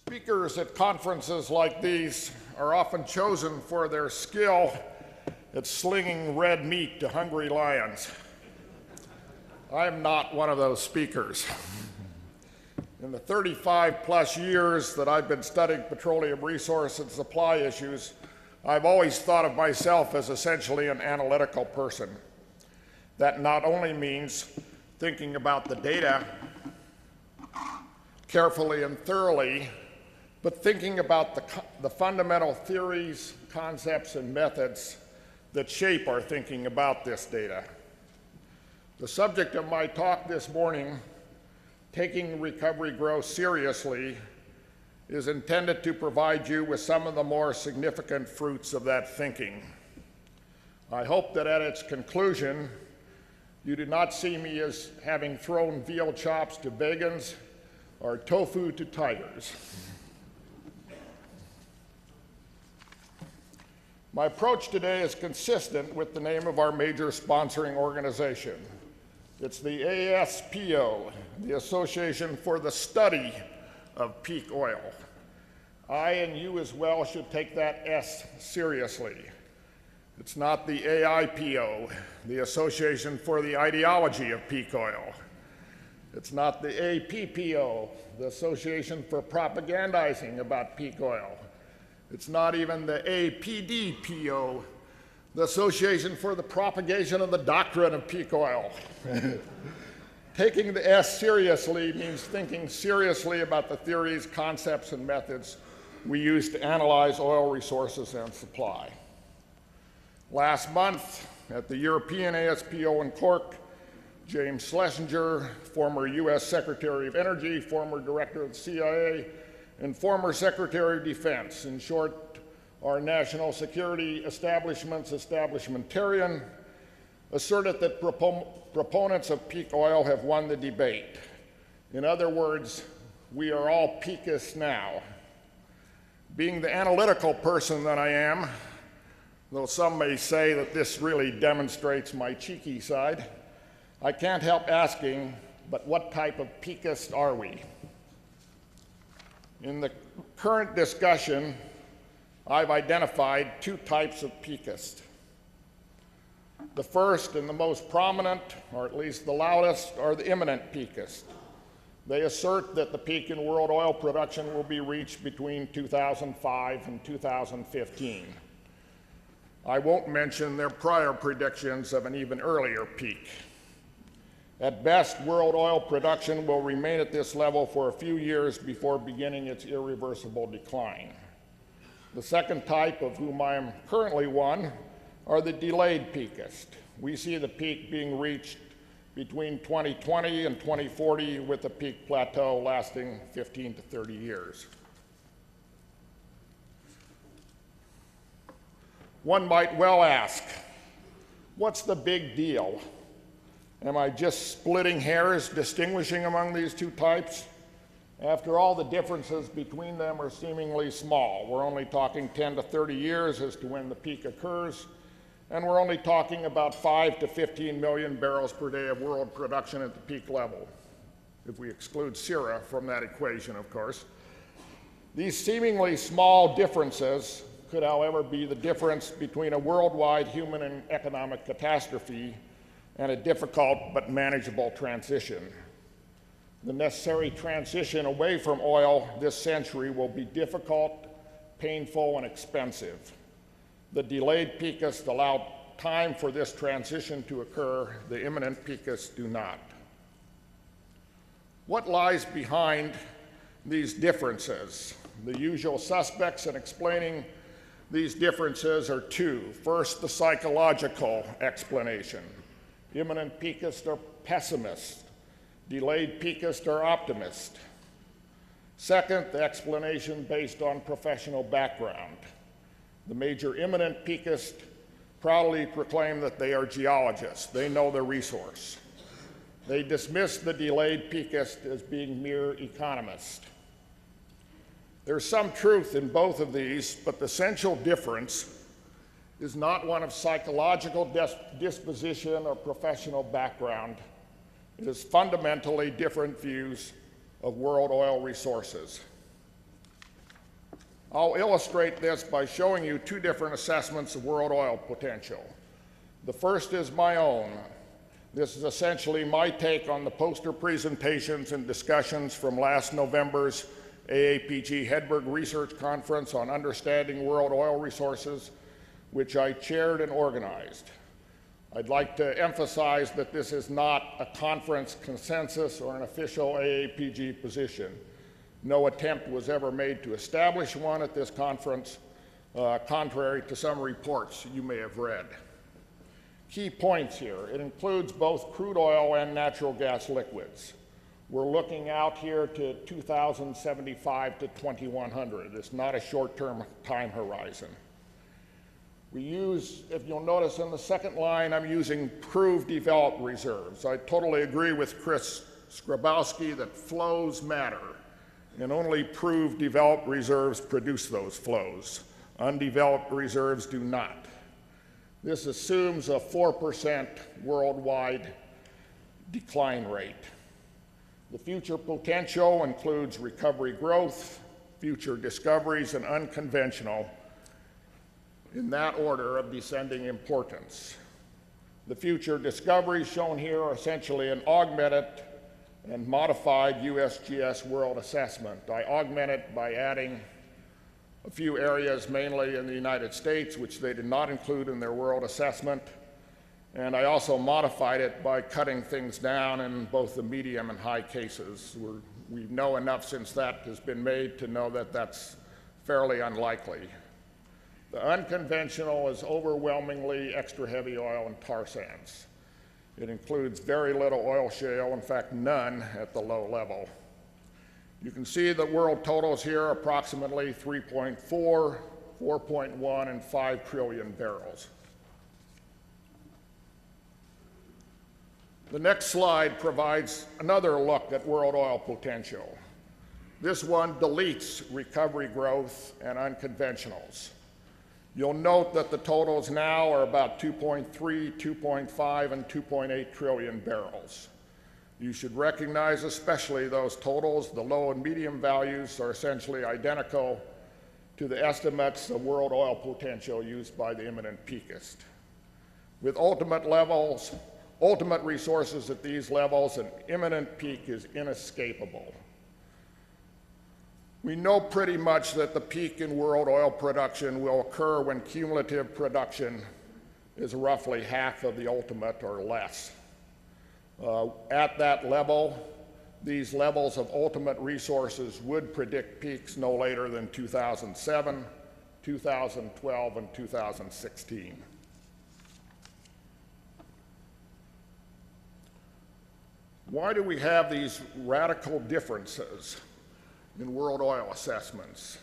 Speakers at conferences like these are often chosen for their skill at slinging red meat to hungry lions. I'm not one of those speakers. In the 35-plus years that I've been studying petroleum resource and supply issues, I've always thought of myself as essentially an analytical person. That not only means thinking about the data carefully and thoroughly, but thinking about the fundamental theories, concepts, and methods that shape our thinking about this data. The subject of my talk this morning, Taking Recovery Growth Seriously, is intended to provide you with some of the more significant fruits of that thinking. I hope that at its conclusion, you do not see me as having thrown veal chops to vegans or tofu to tigers. My approach today is consistent with the name of our major sponsoring organization. It's the ASPO, the Association for the Study of Peak Oil. I and you as well should take that S seriously. It's not the AIPO, the Association for the Ideology of Peak Oil. It's not the APPO, the Association for Propagandizing about peak oil. It's not even the APDPO, the Association for the Propagation of the Doctrine of Peak Oil. Taking the S seriously means thinking seriously about the theories, concepts, and methods we use to analyze oil resources and supply. Last month, at the European ASPO in Cork, James Schlesinger, former US Secretary of Energy, former Director of the CIA, and former Secretary of Defense, in short, our national security establishment's establishmentarian, asserted that proponents of peak oil have won the debate. In other words, we are all peakists now. Being the analytical person that I am, though some may say that this really demonstrates my cheeky side, I can't help asking, but what type of peakist are we? In the current discussion, I've identified two types of peakist. The first and the most prominent, or at least the loudest, are the imminent peakists. They assert that the peak in world oil production will be reached between 2005 and 2015. I won't mention their prior predictions of an even earlier peak. At best, world oil production will remain at this level for a few years before beginning its irreversible decline. The second type, of whom I am currently one, are the delayed peakists. We see the peak being reached between 2020 and 2040, with a peak plateau lasting 15 to 30 years. One might well ask, what's the big deal? Am I just splitting hairs, distinguishing among these two types? After all, the differences between them are seemingly small. We're only talking 10 to 30 years as to when the peak occurs, and we're only talking about 5 to 15 million barrels per day of world production at the peak level, if we exclude Syria from that equation, of course. These seemingly small differences could, however, be the difference between a worldwide human and economic catastrophe and a difficult but manageable transition. The necessary transition away from oil this century will be difficult, painful, and expensive. The delayed peakists allow time for this transition to occur. The imminent peakists do not. What lies behind these differences? The usual suspects in explaining these differences are two. First, the psychological explanation. Imminent peakists are pessimists. Delayed peakists are optimists. Second, the explanation based on professional background. The major imminent peakists proudly proclaim that they are geologists. They know the resource. They dismiss the delayed peakist as being mere economists. There's some truth in both of these, but the essential difference is not one of psychological disposition or professional background. It is fundamentally different views of world oil resources. I'll illustrate this by showing you two different assessments of world oil potential. The first is my own. This is essentially my take on the poster presentations and discussions from last November's AAPG Hedberg Research Conference on Understanding World Oil Resources, which I chaired and organized. I'd like to emphasize that this is not a conference consensus or an official AAPG position. No attempt was ever made to establish one at this conference, contrary to some reports you may have read. Key points here: it includes both crude oil and natural gas liquids. We're looking out here to 2075 to 2100. It's not a short-term time horizon. We use, if you'll notice in the second line, I'm using proved developed reserves. I totally agree with Chris Skrabowski that flows matter, and only proved developed reserves produce those flows. Undeveloped reserves do not. This assumes a 4% worldwide decline rate. The future potential includes recovery growth, future discoveries, and unconventional, in that order of descending importance. The future discoveries shown here are essentially an augmented and modified USGS world assessment. I augment it by adding a few areas, mainly in the United States, which they did not include in their world assessment. And I also modified it by cutting things down in both the medium and high cases. We know enough since that has been made to know that that's fairly unlikely. The unconventional is overwhelmingly extra heavy oil and tar sands. It includes very little oil shale, in fact, none at the low level. You can see the world totals here are approximately 3.4, 4.1, and 5 trillion barrels. The next slide provides another look at world oil potential. This one deletes recovery growth and unconventionals. You'll note that the totals now are about 2.3, 2.5, and 2.8 trillion barrels. You should recognize especially those totals. The low and medium values are essentially identical to the estimates of world oil potential used by the Imminent PEAKIST. With ultimate resources at these levels, an imminent peak is inescapable. We know pretty much that the peak in world oil production will occur when cumulative production is roughly half of the ultimate or less. At that level, these levels of ultimate resources would predict peaks no later than 2007, 2012, and 2016. Why do we have these radical differences in world oil assessments?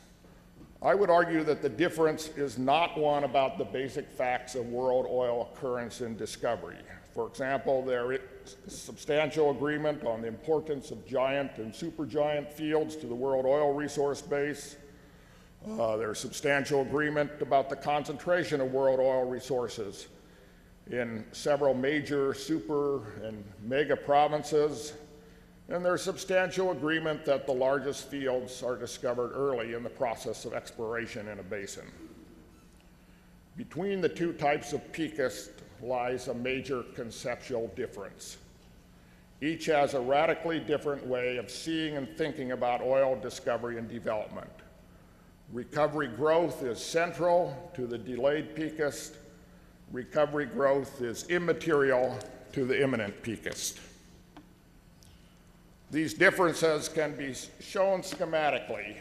I would argue that the difference is not one about the basic facts of world oil occurrence and discovery. For example, there is substantial agreement on the importance of giant and supergiant fields to the world oil resource base. There's substantial agreement about the concentration of world oil resources in several major super and mega provinces. And there's substantial agreement that the largest fields are discovered early in the process of exploration in a basin. Between the two types of PEAKIST lies a major conceptual difference. Each has a radically different way of seeing and thinking about oil discovery and development. Recovery growth is central to the delayed PEAKIST. Recovery growth is immaterial to the imminent PEAKIST. These differences can be shown schematically.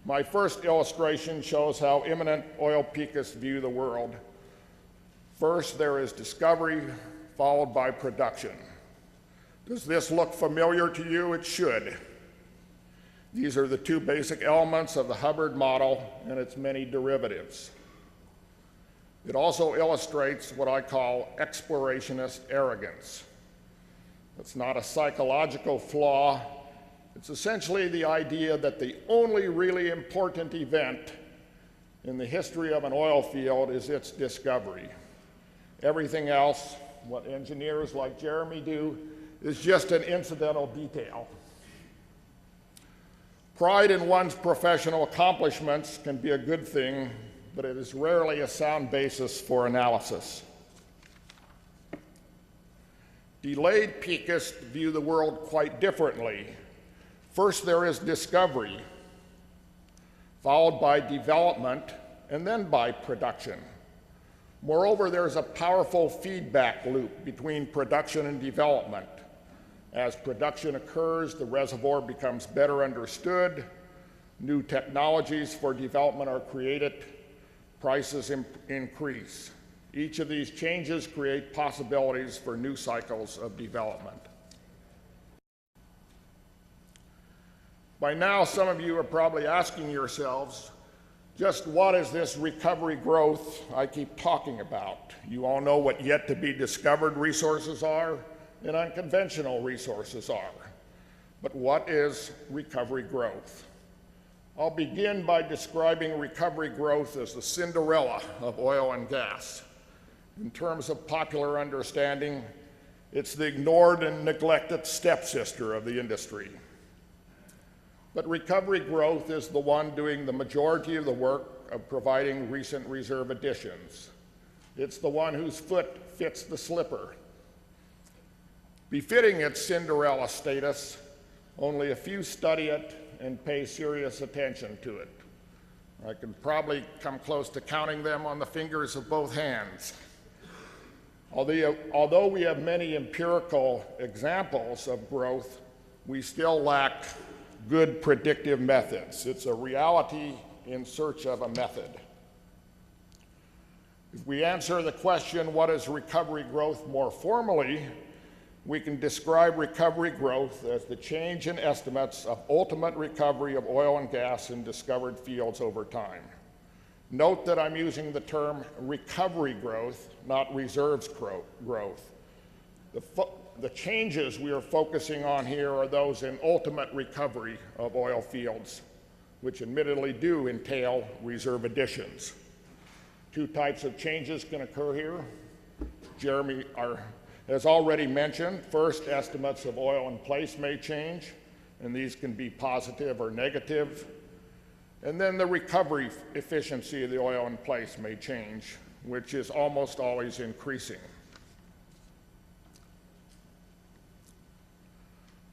My first illustration shows how imminent oil PEAKISTs view the world. First, there is discovery, followed by production. Does this look familiar to you? It should. These are the two basic elements of the Hubbard model and its many derivatives. It also illustrates what I call explorationist arrogance. It's not a psychological flaw. It's essentially the idea that the only really important event in the history of an oil field is its discovery. Everything else, what engineers like Jeremy do, is just an incidental detail. Pride in one's professional accomplishments can be a good thing, but it is rarely a sound basis for analysis. Delayed peakists view the world quite differently. First, there is discovery, followed by development, and then by production. Moreover, there's a powerful feedback loop between production and development. As production occurs, the reservoir becomes better understood, new technologies for development are created, prices increase. Each of these changes create possibilities for new cycles of development. By now, some of you are probably asking yourselves, just what is this recovery growth I keep talking about? You all know what yet to be discovered resources are and unconventional resources are. But what is recovery growth? I'll begin by describing recovery growth as the Cinderella of oil and gas. In terms of popular understanding, it's the ignored and neglected stepsister of the industry. But recovery growth is the one doing the majority of the work of providing recent reserve additions. It's the one whose foot fits the slipper. Befitting its Cinderella status, only a few study it and pay serious attention to it. I can probably come close to counting them on the fingers of both hands. Although we have many empirical examples of growth, we still lack good predictive methods. It's a reality in search of a method. If we answer the question, what is recovery growth, more formally, we can describe recovery growth as the change in estimates of ultimate recovery of oil and gas in discovered fields over time. Note that I'm using the term recovery growth, not reserves growth. The changes we are focusing on here are those in ultimate recovery of oil fields, which admittedly do entail reserve additions. Two types of changes can occur here. Jeremy has already mentioned, first, estimates of oil in place may change, and these can be positive or negative. And then the recovery efficiency of the oil in place may change, which is almost always increasing.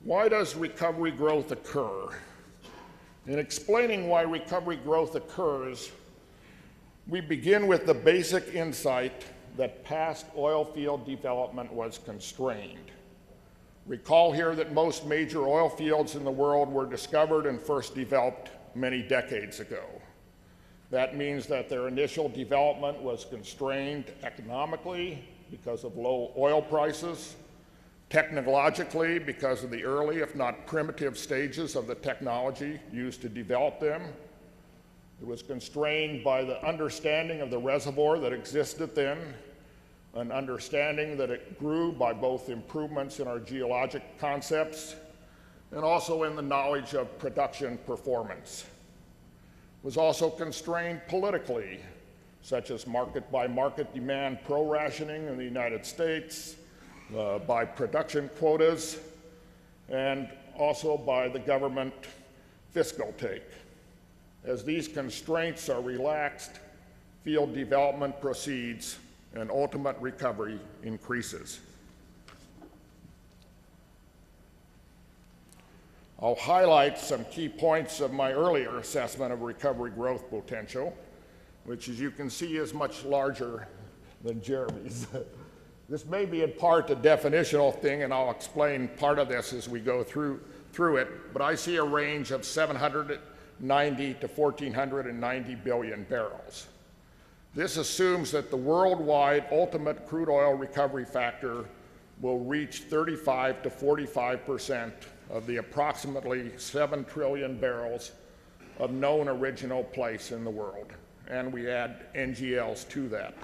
Why does recovery growth occur? In explaining why recovery growth occurs, we begin with the basic insight that past oil field development was constrained. Recall here that most major oil fields in the world were discovered and first developed many decades ago. That means that their initial development was constrained economically because of low oil prices, technologically because of the early, if not primitive, stages of the technology used to develop them. It was constrained by the understanding of the reservoir that existed then, an understanding that it grew by both improvements in our geologic concepts and also in the knowledge of production performance. It was also constrained politically, such as market-by-market demand pro-rationing in the United States, by production quotas, and also by the government fiscal take. As these constraints are relaxed, field development proceeds and ultimate recovery increases. I'll highlight some key points of my earlier assessment of recovery growth potential, which, as you can see, is much larger than Jeremy's. This may be in part a definitional thing, and I'll explain part of this as we go through it, but I see a range of 790 to 1,490 billion barrels. This assumes that the worldwide ultimate crude oil recovery factor will reach 35 to 45% of the approximately 7 trillion barrels of known original place in the world, and we add NGLs to that.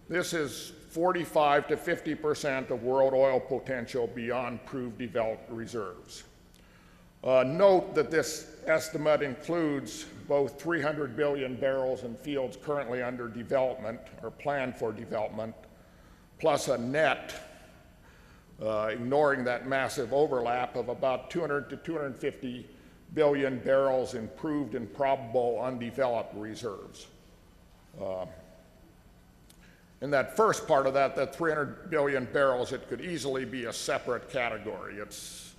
This is 45 to 50% of world oil potential beyond proved developed reserves. Note that this estimate includes both 300 billion barrels in fields currently under development or planned for development, plus a net, ignoring that massive overlap, of about 200 to 250 billion barrels in proved and probable undeveloped reserves. In that first part of that 300 billion barrels, it could easily be a separate category. It's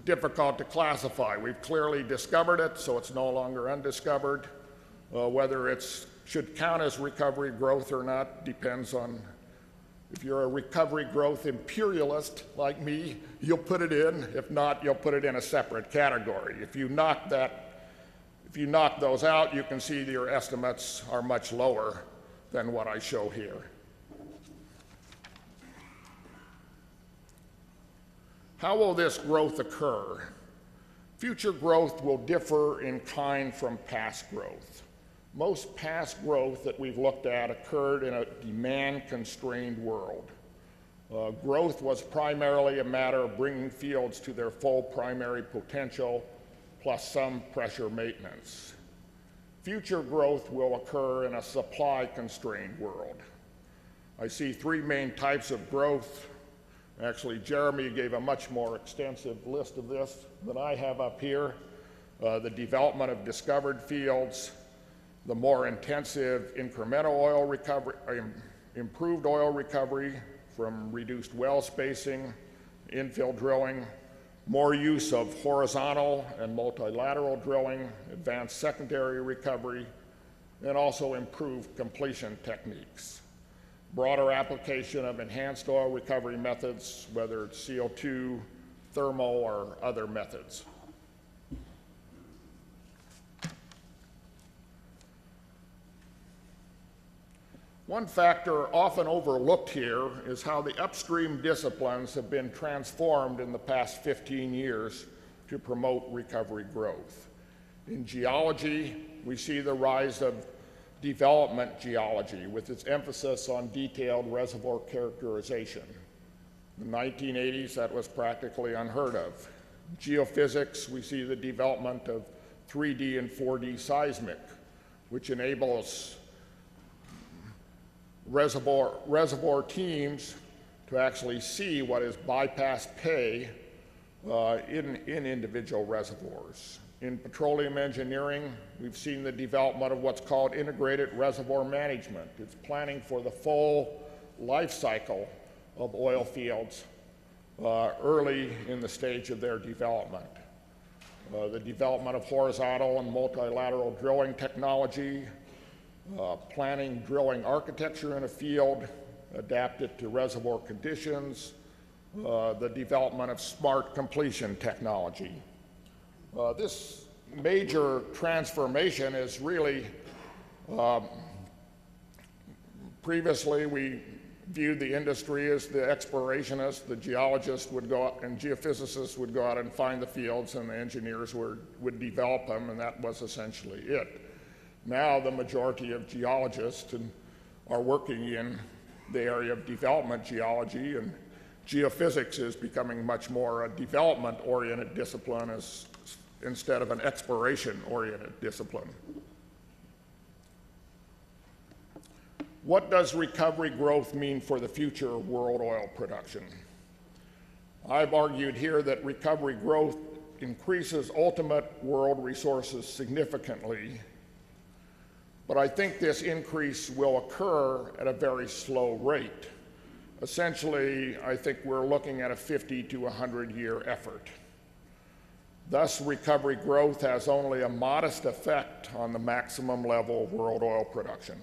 difficult to classify. We've clearly discovered it, so it's no longer undiscovered. Whether it should count as recovery growth or not depends on, if you're a recovery growth imperialist like me, you'll put it in. If not, you'll put it in a separate category. If you knock those out, you can see that your estimates are much lower than what I show here. How will this growth occur? Future growth will differ in kind from past growth. Most past growth that we've looked at occurred in a demand-constrained world. Growth was primarily a matter of bringing fields to their full primary potential, plus some pressure maintenance. Future growth will occur in a supply-constrained world. I see three main types of growth. Actually, Jeremy gave a much more extensive list of this than I have up here. The development of discovered fields, the more intensive incremental oil recovery, improved oil recovery from reduced well spacing, infill drilling, more use of horizontal and multilateral drilling, advanced secondary recovery, and also improved completion techniques. Broader application of enhanced oil recovery methods, whether it's CO2, thermal, or other methods. One factor often overlooked here is how the upstream disciplines have been transformed in the past 15 years to promote recovery growth. In geology, we see the rise of development geology with its emphasis on detailed reservoir characterization. In the 1980s, that was practically unheard of. Geophysics, we see the development of 3D and 4D seismic, which enables reservoir teams to actually see what is bypass pay in individual reservoirs. In petroleum engineering, we've seen the development of what's called integrated reservoir management. It's planning for the full life cycle of oil fields early in the stage of their development. The development of horizontal and multilateral drilling technology, planning drilling architecture in a field adapted to reservoir conditions, the development of smart completion technology. This major transformation is really, previously we viewed the industry as the explorationist, the geologists would go out and geophysicists would go out and find the fields and the engineers would develop them, and that was essentially it. Now the majority of geologists are working in the area of development geology, and geophysics is becoming much more a development-oriented discipline instead of an exploration-oriented discipline. What does recovery growth mean for the future of world oil production? I've argued here that recovery growth increases ultimate world resources significantly, but I think this increase will occur at a very slow rate. Essentially, I think we're looking at a 50 to 100-year effort. Thus, recovery growth has only a modest effect on the maximum level of world oil production.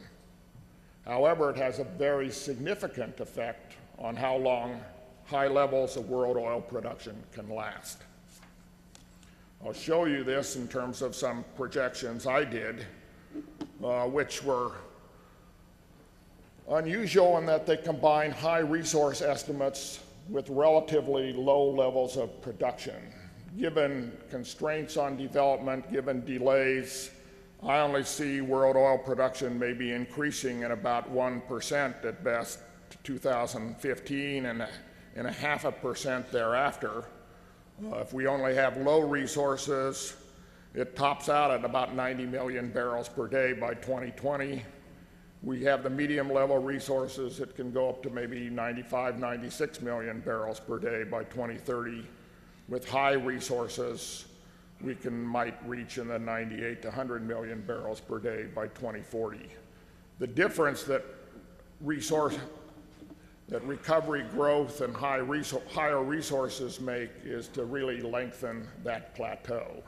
However, it has a very significant effect on how long high levels of world oil production can last. I'll show you this in terms of some projections I did, which were unusual in that they combine high resource estimates with relatively low levels of production. Given constraints on development, given delays, I only see world oil production maybe increasing at about 1% at best to 2015 and a 0.5% thereafter. If we only have low resources, it tops out at about 90 million barrels per day by 2020. We have the medium level resources, it can go up to maybe 95, 96 million barrels per day by 2030. With high resources, we might reach in the 98 to 100 million barrels per day by 2040. The difference that recovery growth and higher resources make is to really lengthen that plateau.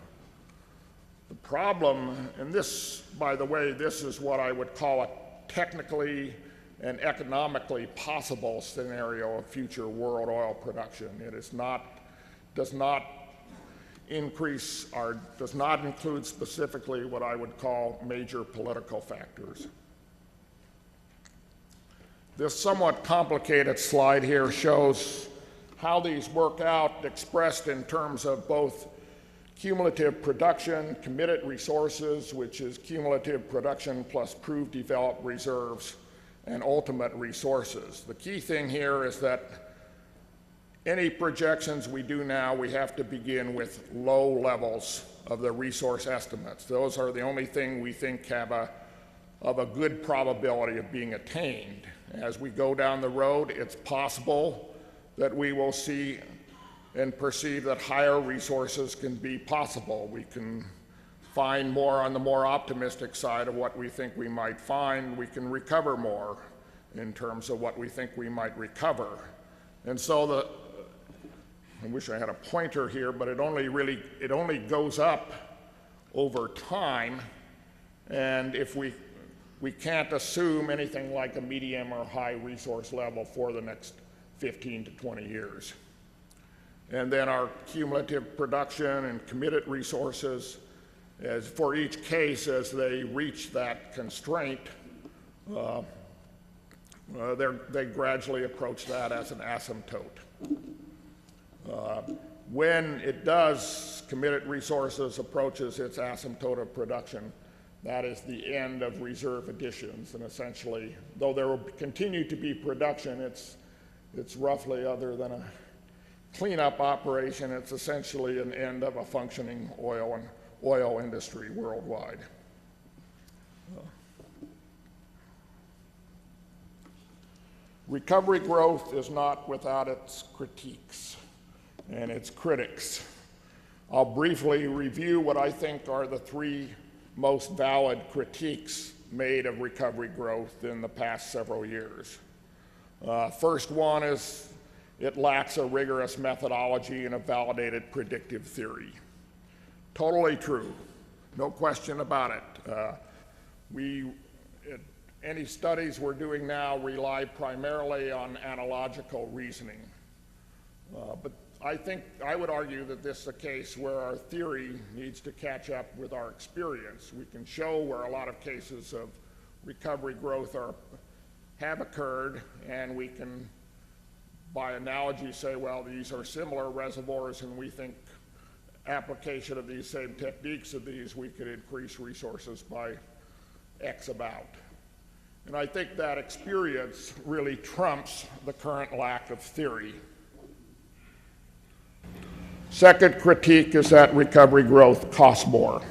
The problem, and this, by the way, this is what I would call a technically and economically possible scenario of future world oil production. It does not include specifically what I would call major political factors. This somewhat complicated slide here shows how these work out, expressed in terms of both cumulative production, committed resources, which is cumulative production plus proved developed reserves, and ultimate resources. The key thing here is that any projections we do now, we have to begin with low levels of the resource estimates. Those are the only thing we think have of a good probability of being attained. As we go down the road, it's possible that we will see and perceive that higher resources can be possible. We can find more on the more optimistic side of what we think we might find. We can recover more in terms of what we think we might recover. And so I wish I had a pointer here, but it only goes up over time. And if we can't assume anything like a medium or high resource level for the next 15 to 20 years. And then our cumulative production and committed resources, as for each case, as they reach that constraint, they gradually approach that as an asymptote. When it does, committed resources approaches its asymptote of production, that is the end of reserve additions. And essentially, though there will continue to be production, it's roughly, other than a cleanup operation, it's essentially an end of a functioning oil industry worldwide. Recovery growth is not without its critiques and its critics. I'll briefly review what I think are the three most valid critiques made of recovery growth in the past several years. First one is it lacks a rigorous methodology and a validated predictive theory. Totally true, no question about it. Any studies we're doing now rely primarily on analogical reasoning. But I would argue that this is a case where our theory needs to catch up with our experience. We can show where a lot of cases of recovery growth have occurred, and we can, by analogy, say, well, these are similar reservoirs, and we think application of these same techniques we could increase resources by X amount. And I think that experience really trumps the current lack of theory. Second critique is that recovery growth costs more.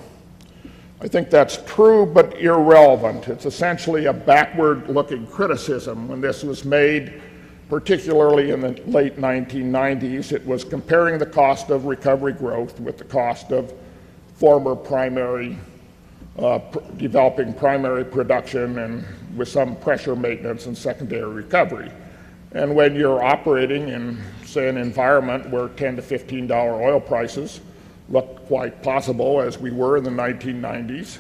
I think that's true but irrelevant. It's essentially a backward-looking criticism. When this was made, particularly in the late 1990s, it was comparing the cost of recovery growth with the cost of former developing primary production and with some pressure maintenance and secondary recovery. And when you're operating in, say, an environment where $10 to $15 oil prices look quite possible, as we were in the 1990s,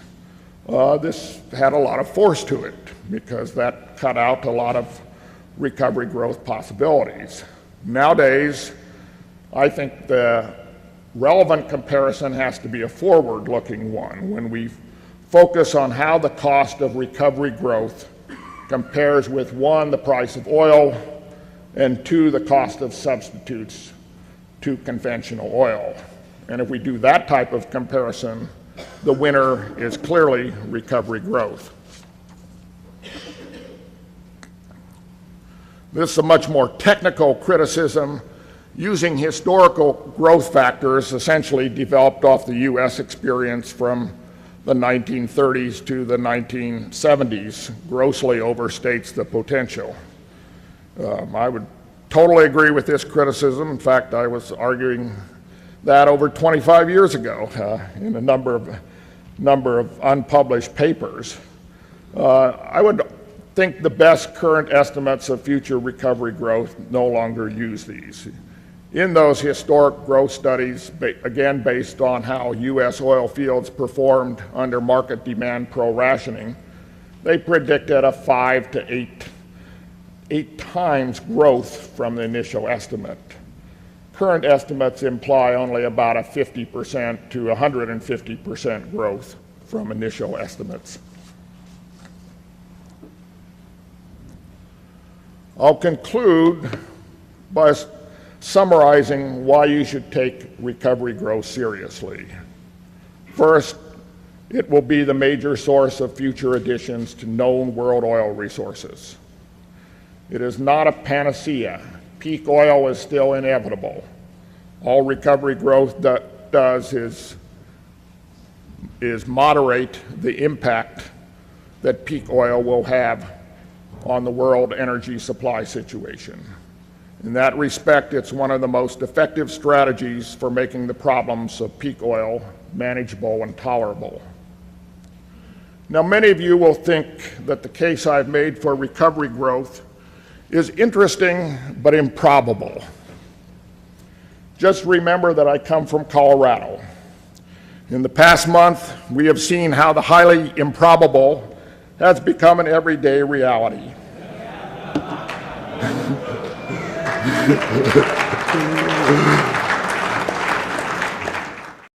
this had a lot of force to it because that cut out a lot of recovery growth possibilities. Nowadays, I think the relevant comparison has to be a forward-looking one when we focus on how the cost of recovery growth compares with, one, the price of oil, and two, the cost of substitutes to conventional oil. And if we do that type of comparison, the winner is clearly recovery growth. This is a much more technical criticism using historical growth factors essentially developed off the US experience from the 1930s to the 1970s grossly overstates the potential. I would totally agree with this criticism. In fact, I was arguing that over 25 years ago in a number of unpublished papers. I would think the best current estimates of future recovery growth no longer use these. In those historic growth studies, again based on how U.S. oil fields performed under market demand pro-rationing, they predicted a 5 to 8 times growth from the initial estimate. Current estimates imply only about a 50% to 150% growth from initial estimates. I'll conclude by summarizing why you should take recovery growth seriously. First, it will be the major source of future additions to known world oil resources. It is not a panacea. Peak oil is still inevitable. All recovery growth does is moderate the impact that peak oil will have on the world energy supply situation. In that respect, it's one of the most effective strategies for making the problems of peak oil manageable and tolerable. Now, many of you will think that the case I've made for recovery growth is interesting but improbable. Just remember that I come from Colorado. In the past month, we have seen how the highly improbable has become an everyday reality.